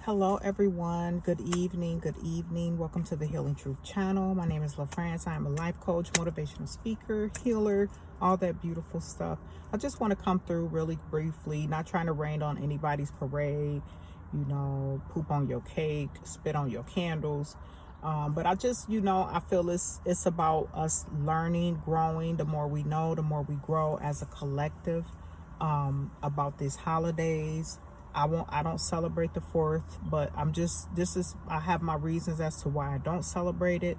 Hello everyone, good evening. Welcome to the Healing Truth channel. My name is LaFrance. I am a life coach, motivational speaker, healer, all that beautiful stuff. I just want to come through really briefly, not trying to rain on anybody's parade, poop on your cake, spit on your candles. But I just, I feel it's about us learning, growing. The more we know, the more we grow as a collective, about these holidays. I don't celebrate the 4th, but I have my reasons as to why I don't celebrate it.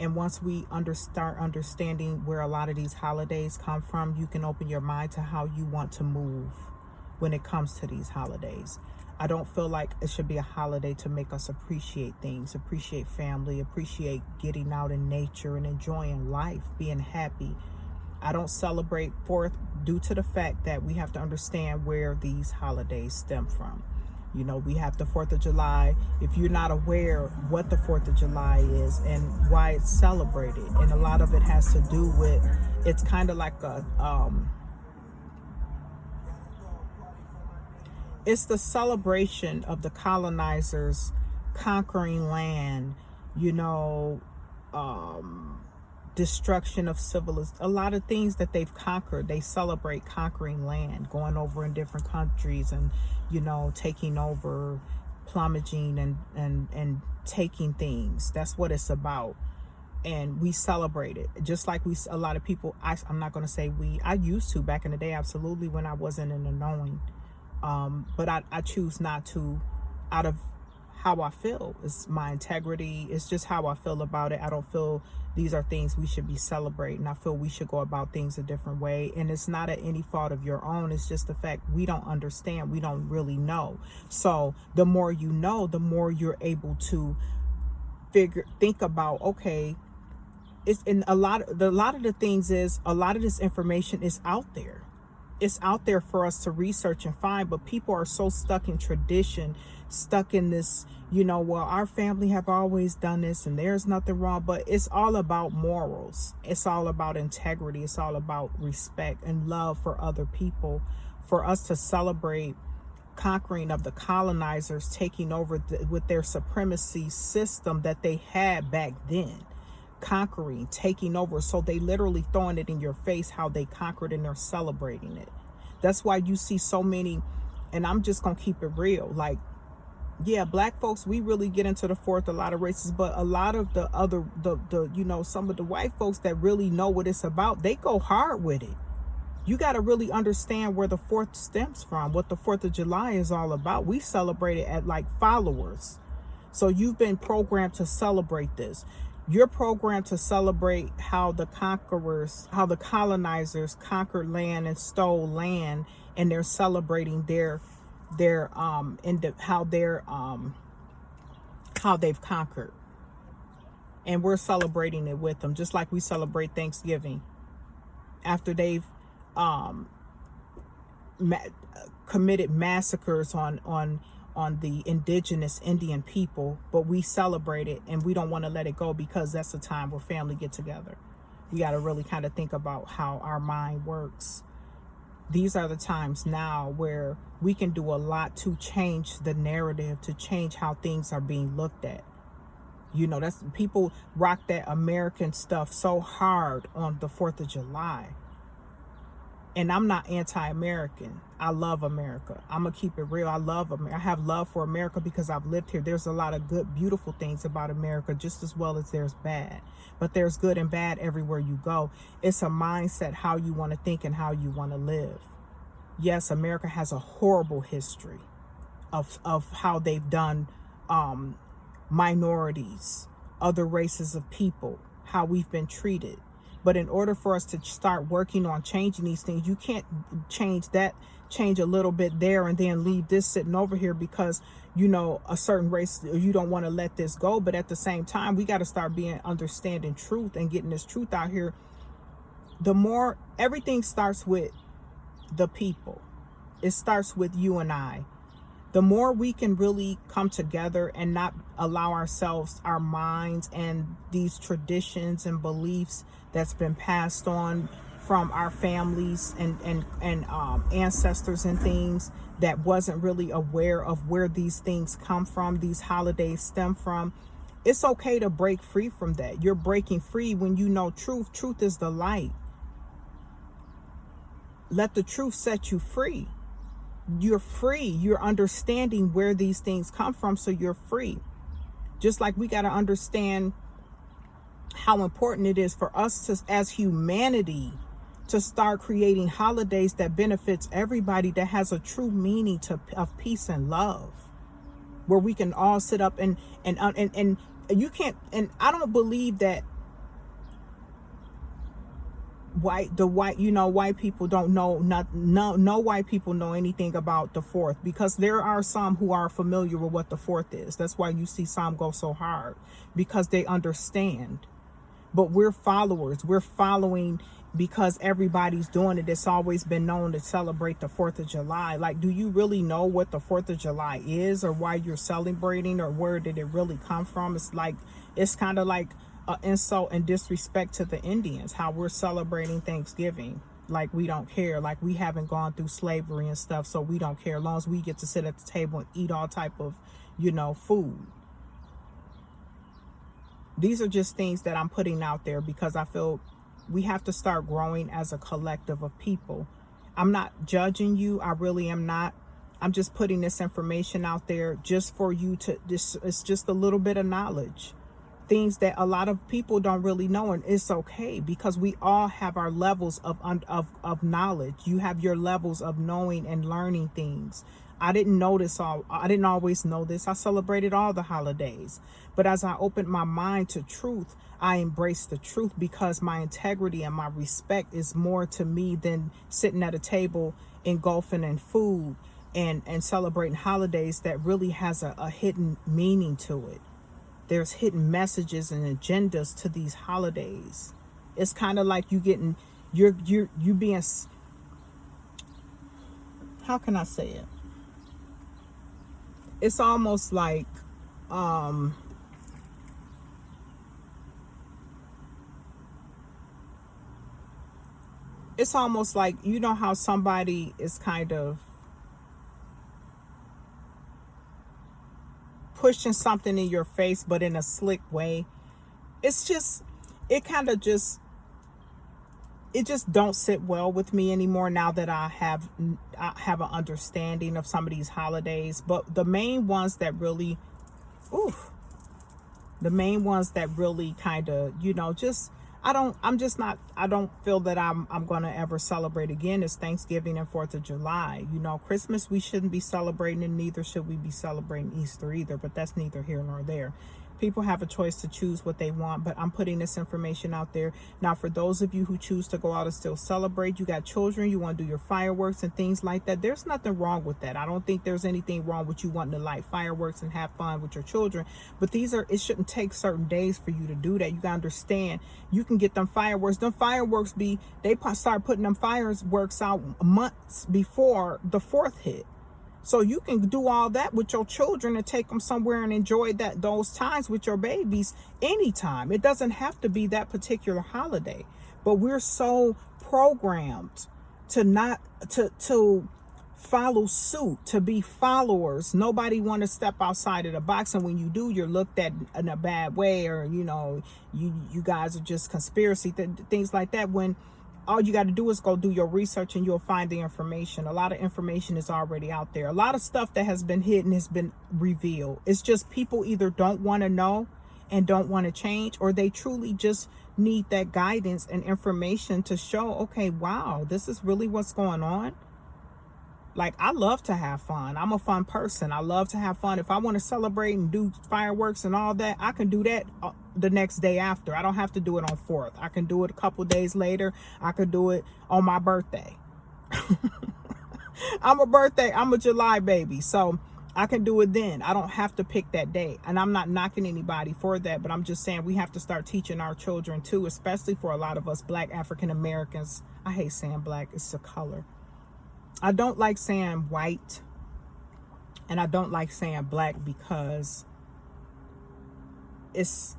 And once we start understanding where a lot of these holidays come from, you can open your mind to how you want to move when it comes to these holidays. I don't feel like it should be a holiday to make us appreciate things, appreciate family, appreciate getting out in nature and enjoying life, being happy. I don't celebrate 4th due to the fact that we have to understand where these holidays stem from. We have the 4th of July. If you're not aware what the 4th of July is and why it's celebrated, and a lot of it has to do with, it's kind of like it's the celebration of the colonizers conquering land, destruction of civilization, a lot of things that they've conquered. They celebrate conquering land, going over in different countries and, taking over, plummeting and taking things. That's what it's about. And we celebrate it. Just like a lot of people, I'm not going to say I used to back in the day, absolutely, when I wasn't in the knowing. But I choose not to, out of how I feel. It's my integrity. It's just how I feel about it. I don't feel these are things we should be celebrating. I feel we should go about things a different way. And it's not at any fault of your own. It's just the fact we don't understand. We don't really know. So the more you know, the more you're able to think about, okay, it's in a lot of the things is a lot of this information is out there. It's out there for us to research and find, but people are so stuck in tradition, stuck in this, well, our family have always done this and there's nothing wrong. But it's all about morals. It's all about integrity. It's all about respect and love for other people. For us to celebrate conquering of the colonizers taking over with their supremacy system that they had back then. Conquering, taking over. So they literally throwing it in your face how they conquered, and they're celebrating it. That's why you see so many, and I'm just gonna keep it real, like, yeah, black folks, we really get into the 4th, a lot of races, but a lot of the other some of the white folks that really know what it's about, they go hard with it. You got to really understand where the 4th stems from, what the 4th of July is all about. We celebrate it at like followers. So you've been programmed to celebrate this. You're programmed to celebrate how the colonizers conquered land and stole land, and they're celebrating how they've conquered. And we're celebrating it with them, just like we celebrate Thanksgiving after they've committed massacres on the indigenous Indian people, but we celebrate it and we don't want to let it go because that's the time where family get together. We got to really kind of think about how our mind works. These are the times now where we can do a lot to change the narrative, to change how things are being looked at. That's people rock that American stuff so hard on the 4th of July. And I'm not anti-American. I love America. I'm going to keep it real. I love America. I have love for America because I've lived here. There's a lot of good, beautiful things about America, just as well as there's bad. But there's good and bad everywhere you go. It's a mindset, how you want to think and how you want to live. Yes, America has a horrible history of how they've done minorities, other races of people, how we've been treated. But in order for us to start working on changing these things, you can't change a little bit there and then leave this sitting over here because, a certain race, you don't want to let this go. But at the same time, we got to start understanding truth and getting this truth out here. The more everything starts with the people, it starts with you and I. The more we can really come together and not allow ourselves, our minds, and these traditions and beliefs that's been passed on from our families and ancestors and things, that wasn't really aware of where these things come from, these holidays stem from. It's okay to break free from that. You're breaking free when you know truth. Truth is the light. Let the truth set you free. You're free. You're understanding where these things come from, so you're free. Just like we got to understand how important it is for us to, as humanity, to start creating holidays that benefits everybody, that has a true meaning of peace and love, where we can all sit up and you can't, and I don't believe that white people don't know, no white people know anything about the 4th, because there are some who are familiar with what the 4th is. That's why you see some go so hard, because they understand. But we're followers. We're following because everybody's doing it. It's always been known to celebrate the 4th of July. Like, do you really know what the 4th of July is, or why you're celebrating, or where did it really come from? It's kind of like an insult and disrespect to the Indians, how we're celebrating Thanksgiving. Like, we don't care. Like, we haven't gone through slavery and stuff, so we don't care, as long as we get to sit at the table and eat all type of, food. These are just things that I'm putting out there because I feel we have to start growing as a collective of people. I'm not judging you. I really am not. I'm just putting this information out there just for you to, it's just a little bit of knowledge. Things that a lot of people don't really know, and it's okay, because we all have our levels of knowledge. You have your levels of knowing and learning things. I didn't always know this. I celebrated all the holidays. But as I opened my mind to truth, I embraced the truth, because my integrity and my respect is more to me than sitting at a table engulfing in food and celebrating holidays that really has a hidden meaning to it. There's hidden messages and agendas to these holidays. It's kind of like you being, how can I say it? It's almost like, you know how somebody is kind of pushing something in your face, but in a slick way. It's just, it just don't sit well with me anymore, now that I have an understanding of some of these holidays. But the main ones that really, kind of, just, I don't feel that I'm going to ever celebrate again is Thanksgiving and 4th of July. Christmas, we shouldn't be celebrating, and neither should we be celebrating Easter either, but that's neither here nor there. People have a choice to choose what they want, but I'm putting this information out there. Now, for those of you who choose to go out and still celebrate, you got children, you want to do your fireworks and things like that. There's nothing wrong with that. I don't think there's anything wrong with you wanting to light fireworks and have fun with your children. But it shouldn't take certain days for you to do that. You got to understand, you can get them fireworks. They start putting them fireworks out months before the 4th hit. So you can do all that with your children and take them somewhere and enjoy those times with your babies anytime. It doesn't have to be that particular holiday. But we're so programmed to follow suit, to be followers. Nobody want to step outside of the box, and when you do, you're looked at in a bad way, or you guys are just conspiracy things like that. When all you got to do is go do your research and you'll find the information. A lot of information is already out there. A lot of stuff that has been hidden has been revealed. It's just people either don't want to know and don't want to change, or they truly just need that guidance and information to show, okay, wow, this is really what's going on. Like, I love to have fun. I'm a fun person. I love to have fun. If I want to celebrate and do fireworks and all that, I can do that the next day after. I don't have to do it on 4th. I can do it a couple days later. I could do it on my birthday. I'm a July baby, so I can do it then. I don't have to pick that day. And I'm not knocking anybody for that, but I'm just saying we have to start teaching our children too, especially for a lot of us Black African Americans. I hate saying Black. It's a color. I don't like saying white, and I don't like saying Black, because it's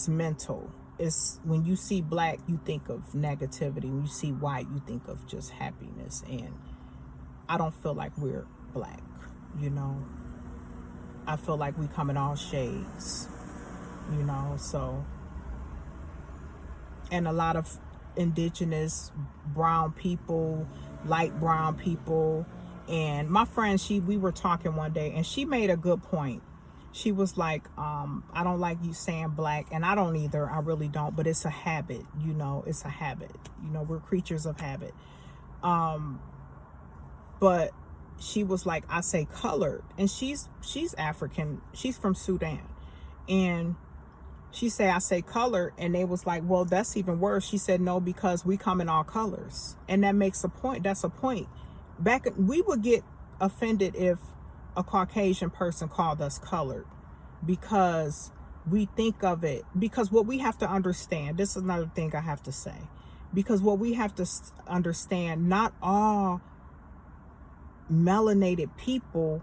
mental. It's, when you see Black, you think of negativity. When you see white, you think of just happiness. And I don't feel like we're black, you know. I feel like we come in all shades, you know. So, and a lot of indigenous brown people, light brown people. And my friend, we were talking one day, and she made a good point. She was like, I don't like you saying black, and I don't either. I really don't, but it's a habit, you know. It's a habit, you know. We're creatures of habit. But she was like, I say colored, and she's African. She's from Sudan, and she said, I say color, and they was like, well, that's even worse. She said, no, because we come in all colors. And that makes a point. That's a point. We would get offended if a Caucasian person called us colored, because we think of it, because what we have to understand, this is another thing I have to say, because what we have to understand, not all melanated people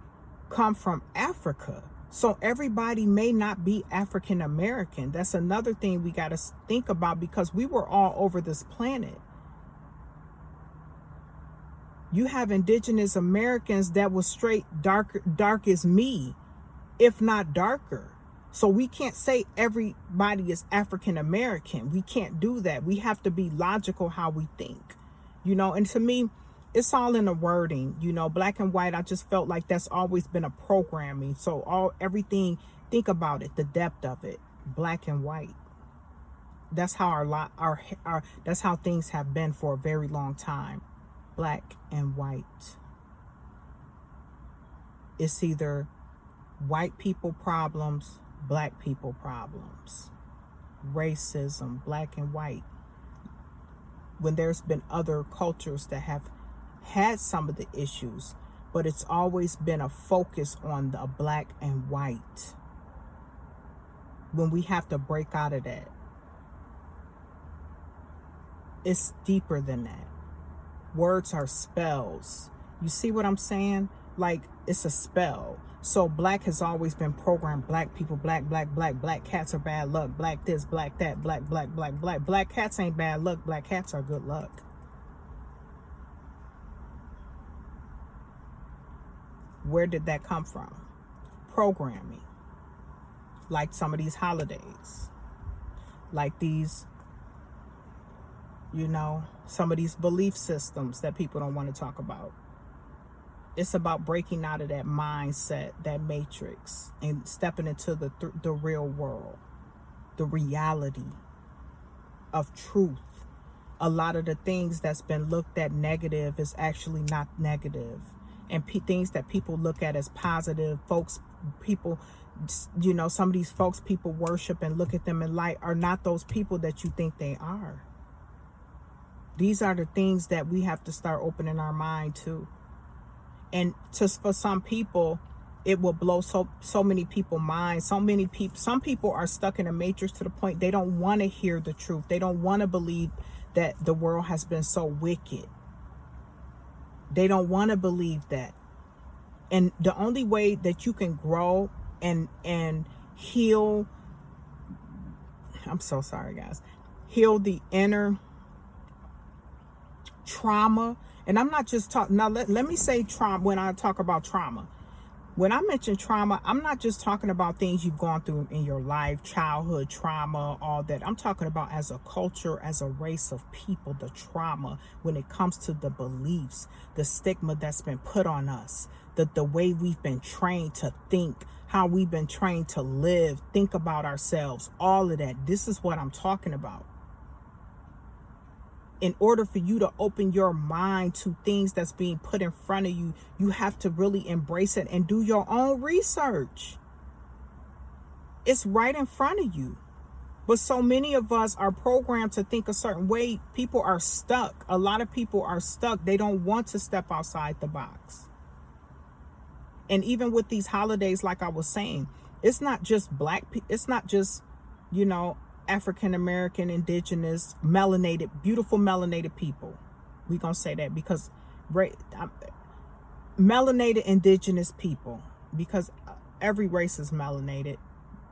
come from Africa. So everybody may not be African American. That's another thing we got to think about, because we were all over this planet. You have indigenous Americans that was straight dark as me, if not darker. So we can't say everybody is African American. We can't do that. We have to be logical how we think, you know. And to me, it's all in the wording, you know. Black and white, I just felt like that's always been a programming. So everything, think about it, the depth of it, black and white. That's how our that's how things have been for a very long time. Black and white. It's either white people problems, black people problems. Racism, black and white. When there's been other cultures that have had some of the issues, but it's always been a focus on the black and white. When we have to break out of that, it's deeper than that. Words are spells. You see what I'm saying? Like, it's a spell. So black has always been programmed. Black people, black cats are bad luck. Black this, black that, black. Black cats ain't bad luck. Black cats are good luck. Where did that come from? Programming. Like some of these holidays. Like these, you know, some of these belief systems that people don't want to talk about. It's about breaking out of that mindset, that matrix, and stepping into the real world, the reality of truth. A lot of the things that's been looked at negative is actually not negative. And things that people look at as positive, people, you know, some of these folks people worship and look at them in light are not those people that you think they are. These are the things that we have to start opening our mind to. And for some people, it will blow so many people's minds. Some people are stuck in a matrix to the point they don't want to hear the truth. They don't want to believe that the world has been so wicked. They don't want to believe that. And the only way that you can grow and heal, I'm so sorry, guys, heal the inner trauma. And I'm not just talking, now let me say trauma. When I talk about trauma, when I mention trauma, I'm not just talking about things you've gone through in your life, childhood trauma, all that. I'm talking about as a culture, as a race of people, the trauma when it comes to the beliefs, the stigma that's been put on us, the way we've been trained to think, how we've been trained to live, think about ourselves, all of that. This is what I'm talking about. In order for you to open your mind to things that's being put in front of you, you have to really embrace it and do your own research. It's right in front of you. But so many of us are programmed to think a certain way. People are stuck. A lot of people are stuck. They don't want to step outside the box. And even with these holidays, like I was saying, it's not just black people. It's not just, you know, African American, indigenous, melanated, beautiful melanated people. We're going to say that because melanated indigenous people, because every race is melanated,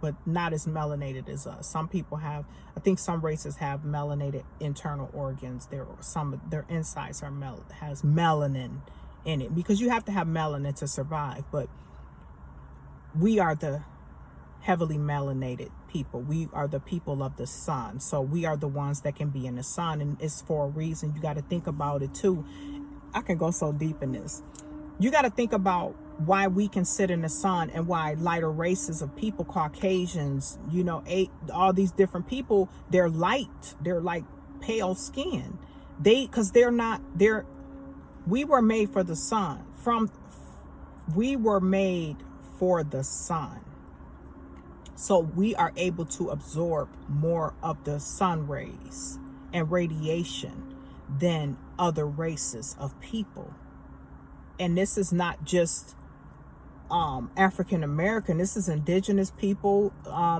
but not as melanated as us. Some people have, I think some races have melanated internal organs. Their insides are has melanin in it, because you have to have melanin to survive. But we are the heavily melanated people. We are the people of the sun. So we are the ones that can be in the sun, and it's for a reason. You got to think about it too. I can go so deep in this. You got to think about why we can sit in the sun, and why lighter races of people, Caucasians, you know, all these different people, they're light. They're like pale skin. Because we were made for the sun. We were made for the sun. So we are able to absorb more of the sun rays and radiation than other races of people. And this is not just African American. This is indigenous people.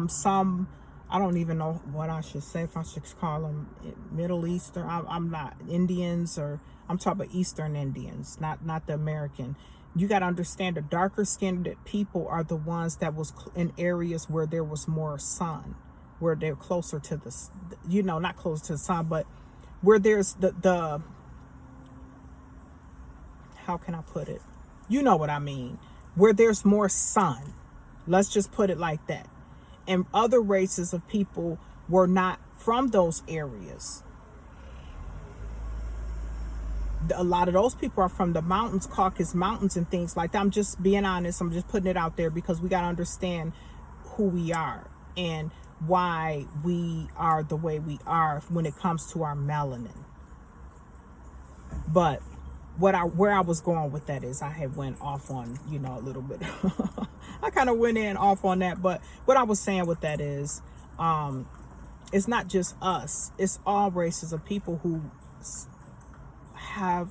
Some, I don't even know what I should say, if I should call them Middle Eastern. I'm not Indians, or I'm talking about Eastern Indians, not the American. You got to understand, the darker skinned people are the ones that was in areas where there was more sun, where they're closer to the, you know, not close to the sun, but where there's the how can I put it? You know what I mean? Where there's more sun. Let's just put it like that. And other races of people were not from those areas. A lot of those people are from the mountains, Caucasus Mountains and things like that. I'm just being honest. I'm just putting it out there, because we got to understand who we are and why we are the way we are when it comes to our melanin. But where I was going with that is, I had went off on, you know, a little bit. I kind of went off on that. But what I was saying with that is, it's not just us. It's all races of people who have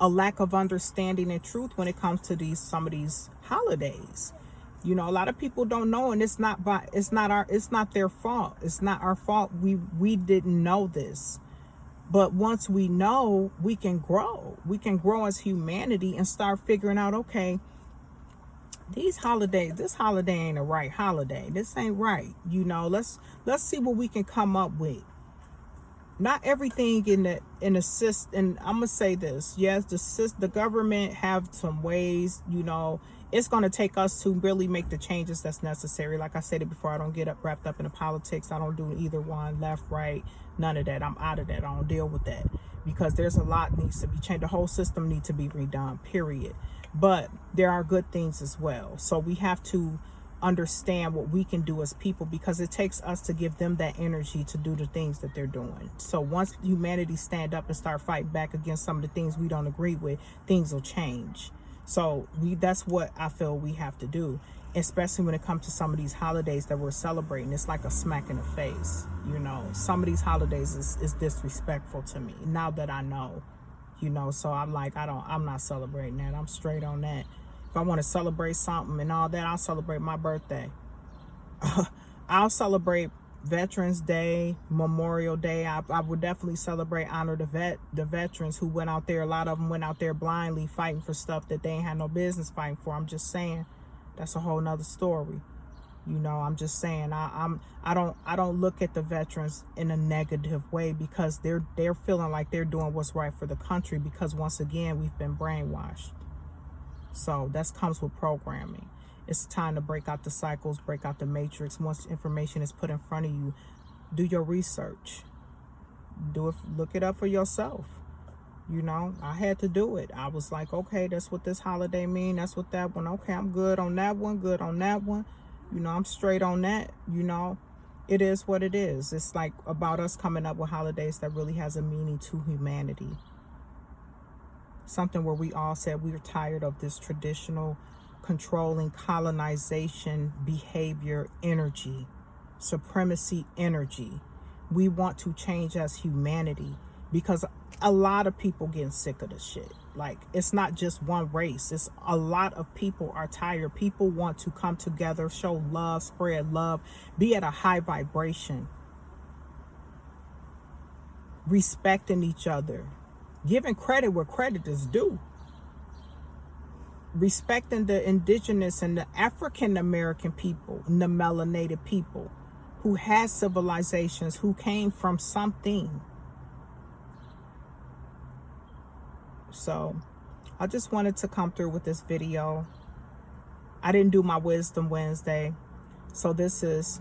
a lack of understanding and truth when it comes to some of these holidays. You know, a lot of people don't know, and it's not their fault. It's not our fault. We didn't know this. But once we know, we can grow. We can grow as humanity and start figuring out, okay, this holiday ain't a right holiday. This ain't right. You know, let's see what we can come up with. Not everything in the system, and I'm gonna say this, yes, the government have some ways, you know, it's gonna take us to really make the changes that's necessary. Like I said it before, I don't get wrapped up in the politics. I don't do either one, left, right, none of that. I'm out of that. I don't deal with that, because there's a lot needs to be changed. The whole system needs to be redone, period. But there are good things as well. So we have to understand what we can do as people, because it takes us to give them that energy to do the things that they're doing. So once humanity stand up and start fighting back against some of the things we don't agree with, things will change. So that's what I feel we have to do, especially when it comes to some of these holidays that we're celebrating. It's like a smack in the face. You know, some of these holidays is disrespectful to me now that I know, you know. So I'm like, I'm not celebrating that. I'm straight on that. If I want to celebrate something and all that, I'll celebrate my birthday. I'll celebrate Veterans Day, Memorial Day. I would definitely celebrate, honor the veterans who went out there. A lot of them went out there blindly fighting for stuff that they ain't had no business fighting for. I'm just saying, that's a whole nother story. You know, I'm just saying, I don't look at the veterans in a negative way, because they're feeling like they're doing what's right for the country, because once again, we've been brainwashed. So that comes with programming. It's time to break out the cycles, break out the matrix. Once information is put in front of you, do your research. Look it up for yourself. You know, I had to do it. I was like, okay, that's what this holiday mean. That's what that one. Okay, I'm good on that one, good on that one. You know, I'm straight on that. You know, it is what it is. It's like about us coming up with holidays that really has a meaning to humanity. Something where we all said we're tired of this traditional controlling colonization behavior energy, supremacy energy. We want to change as humanity, because a lot of people getting sick of this shit. Like, it's not just one race. It's a lot of people are tired. People want to come together, show love, spread love, be at a high vibration, respecting each other, giving credit where credit is due, respecting the indigenous and the African American people and the melanated people who had civilizations, who came from something. So I just wanted to come through with this video. I didn't do my Wisdom Wednesday, so this is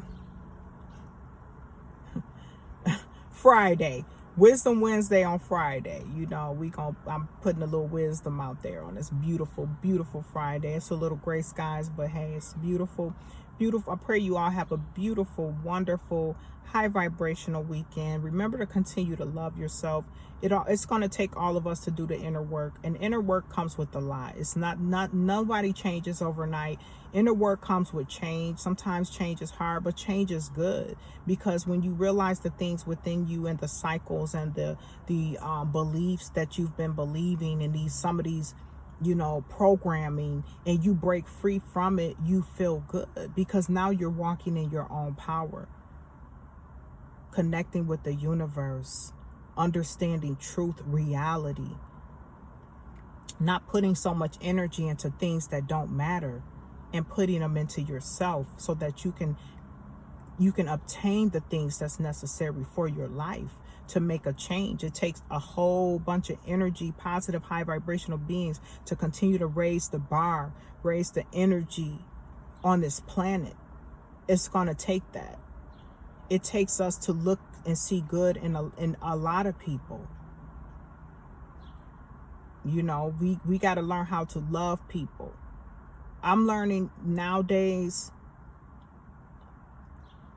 Friday. Wisdom Wednesday on Friday. You know, I'm putting a little wisdom out there on this beautiful, beautiful Friday. It's a little gray skies, but hey, it's beautiful, beautiful. I pray you all have a beautiful, wonderful, high vibrational weekend. Remember to continue to love yourself. It's going to take all of us to do the inner work, and inner work comes with a lot. It's not nobody changes overnight. Inner work comes with change. Sometimes change is hard, but change is good, because when you realize the things within you and the cycles and the beliefs that you've been believing, and some of these, you know, programming, and you break free from it, you feel good, because now you're walking in your own power, connecting with the universe, understanding truth, reality, not putting so much energy into things that don't matter, and putting them into yourself so that you can obtain the things that's necessary for your life to make a change. It takes a whole bunch of energy, positive, high vibrational beings to continue to raise the bar, raise the energy on this planet. It's going to take that. It takes us to look and see good in a lot of people. You know, we got to learn how to love people. I'm learning nowadays,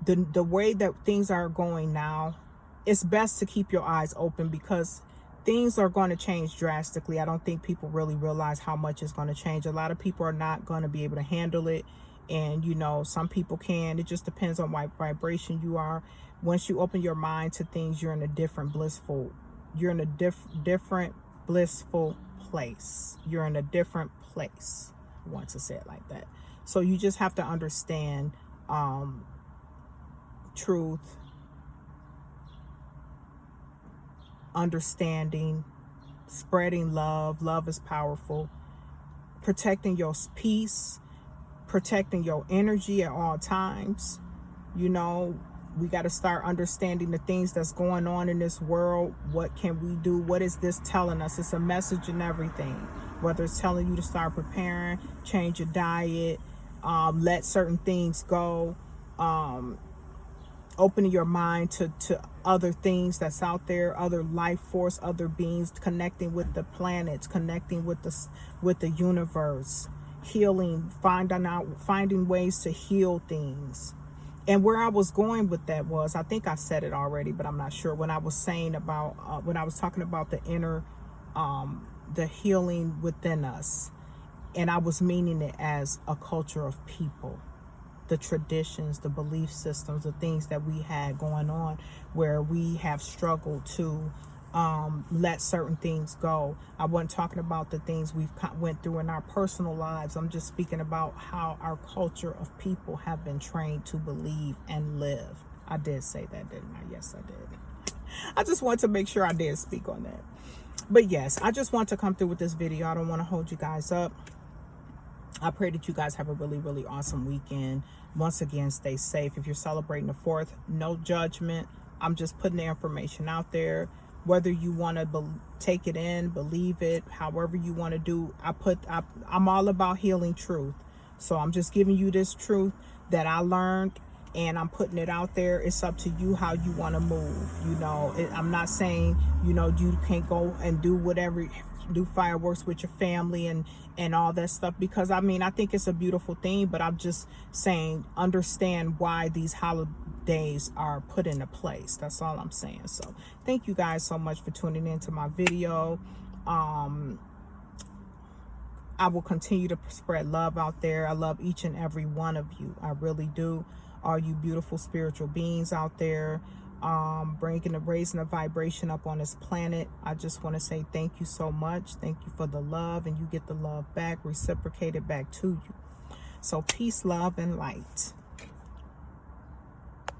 the way that things are going now, it's best to keep your eyes open, because things are going to change drastically. I don't think people really realize how much it's going to change. A lot of people are not going to be able to handle it. And, you know, some people can. It just depends on what vibration you are. Once you open your mind to things, you're in a different blissful place. You're in a different place. I want to say it like that. So you just have to understand truth, understanding, spreading love. Love is powerful. Protecting your peace, protecting your energy at all times. You know, we got to start understanding the things that's going on in this world. What can we do? What is this telling us? It's a message in everything. Whether it's telling you to start preparing, change your diet, let certain things go, opening your mind to other things that's out there, other life force, other beings, connecting with the planets, connecting with the universe, healing, finding ways to heal things. And where I was going with that was, I think I said it already, but I'm not sure. When I was saying about, when I was talking about the inner, the healing within us, and I was meaning it as a culture of people, the traditions, the belief systems, the things that we had going on, where we have struggled to let certain things go. I wasn't talking about the things we've went through in our personal lives. I'm just speaking about how our culture of people have been trained to believe and live. I did say that, didn't I? Yes, I did. I just want to make sure I did speak on that. But yes, I just want to come through with this video. I don't want to hold you guys up. I pray that you guys have a really, really awesome weekend. Once again, stay safe. If you're celebrating the 4th, no judgment. I'm just putting the information out there. Whether you want to take it in, believe it, however you want to do. I'm all about healing truth. So I'm just giving you this truth that I learned, and I'm putting it out there. It's up to you how you want to move. You know, I'm not saying, you know, you can't go and do whatever, do fireworks with your family and all that stuff, because I mean, I think it's a beautiful thing, but I'm just saying, understand why these holidays are put into place. That's all I'm saying. So thank you guys so much for tuning into my video. I will continue to spread love out there. I love each and every one of you. I really do. All you beautiful spiritual beings out there, raising the vibration up on this planet. I just want to say thank you so much. Thank you for the love, and you get the love back, reciprocated back to you. So peace, love, and light.